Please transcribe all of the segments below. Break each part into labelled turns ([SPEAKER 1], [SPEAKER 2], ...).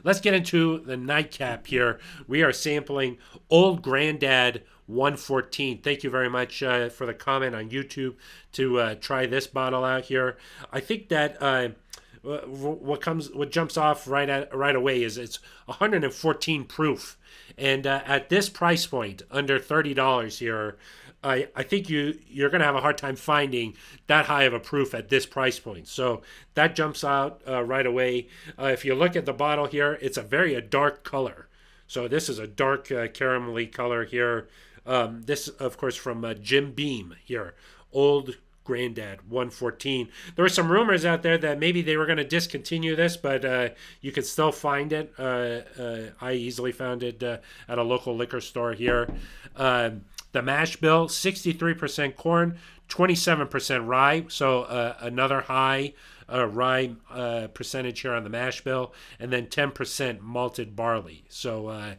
[SPEAKER 1] let's get into the nightcap here. We are sampling Old Granddad 114. Thank you very much for the comment on YouTube to try this bottle out here. I think that what jumps off right away is it's 114 proof, and at this price point, under $30 here, I think you're going to have a hard time finding that high of a proof at this price point. So that jumps out right away. If you look at the bottle here, it's a dark color. So this is a dark caramelly color here. This, of course, from Jim Beam here, Old Granddad 114. There were some rumors out there that maybe they were going to discontinue this, but you could still find it. I easily found it at a local liquor store here. The mash bill, 63% corn, 27% rye. So another high rye percentage here on the mash bill, and then 10% malted barley. So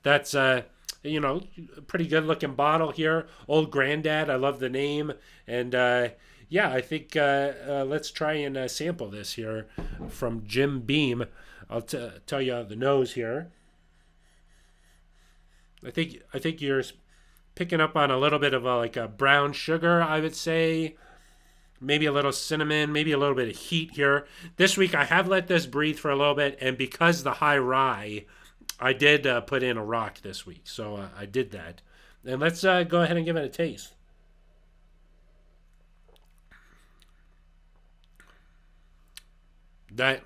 [SPEAKER 1] that's pretty good looking bottle here. Old Granddad, I love the name. And I think let's try and sample this here from Jim Beam. I'll tell you the nose here. I think you're picking up on a little bit of a brown sugar, I would say. Maybe a little cinnamon, maybe a little bit of heat here. This week I have let this breathe for a little bit, and because the high rye, I did put in a rock this week. So I did that. And let's go ahead and give it a taste. That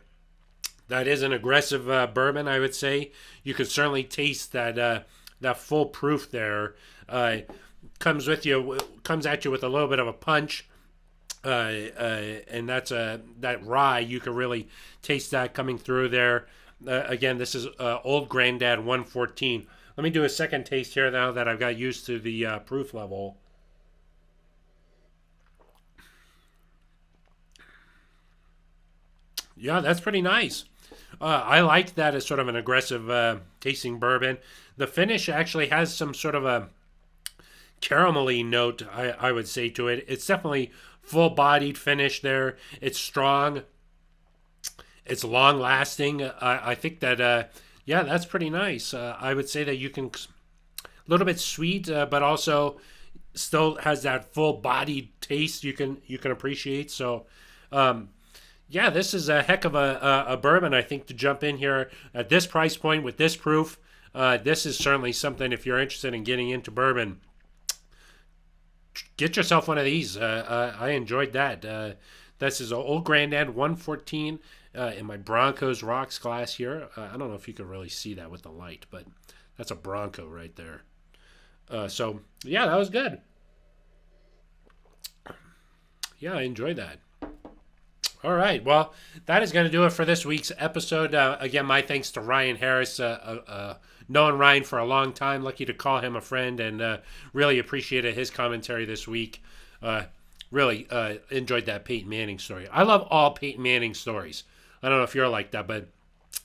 [SPEAKER 1] is an aggressive bourbon, I would say. You can certainly taste that full proof there. Comes at you with a little bit of a punch, and that's that rye. You can really taste that coming through there. Again, this is Old Granddad 114. Let me do a second taste here now that I've got used to the proof level. Yeah, that's pretty nice. I like that as sort of an aggressive tasting bourbon. The finish actually has some sort of a caramelly note, I would say, to it. It's definitely full-bodied finish there. It's strong. It's long-lasting. I think that, that's pretty nice. I would say that you can, a little bit sweet, but also still has that full-bodied taste you can appreciate. So, this is a heck of a bourbon, I think, to jump in here at this price point with this proof. This is certainly something, if you're interested in getting into bourbon, get yourself one of these. I enjoyed that. This is Old Granddad 114 in my Broncos rocks glass here. I don't know if you can really see that with the light, but that's a Bronco right there. That was good. Yeah, I enjoyed that. All right. Well, that is going to do it for this week's episode. Again, my thanks to Ryan Harris. Knowing Ryan for a long time, lucky to call him a friend, and really appreciated his commentary this week. Really enjoyed that Peyton Manning story. I love all Peyton Manning stories. I don't know if you're like that, but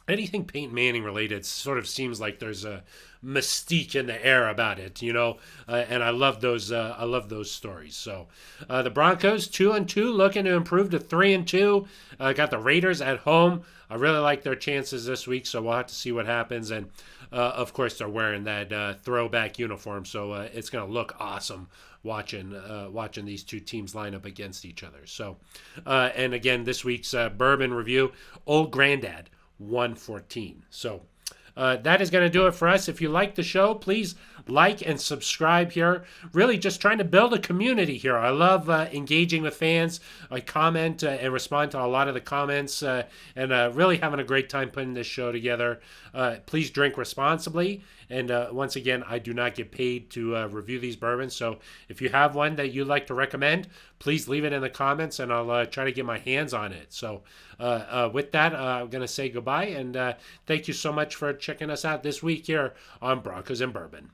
[SPEAKER 1] anything Peyton Manning related sort of seems like there's a mystique in the air about it, and I love those. I love those stories. So the Broncos 2-2, looking to improve to 3-2. Got the Raiders at home. I really like their chances this week, so we'll have to see what happens. And of course, they're wearing that throwback uniform, so it's going to look awesome watching these two teams line up against each other. So, and again, this week's bourbon review, Old Granddad 114. So that is going to do it for us. If you like the show, please like and subscribe here. Really just trying to build a community here. I love engaging with fans. I comment and respond to a lot of the comments and really having a great time putting this show together. Please drink responsibly. And once again, I do not get paid to review these bourbons. So if you have one that you'd like to recommend, please leave it in the comments and I'll try to get my hands on it. So with that, I'm going to say goodbye. And thank you so much for checking us out this week here on Broncos and Bourbon.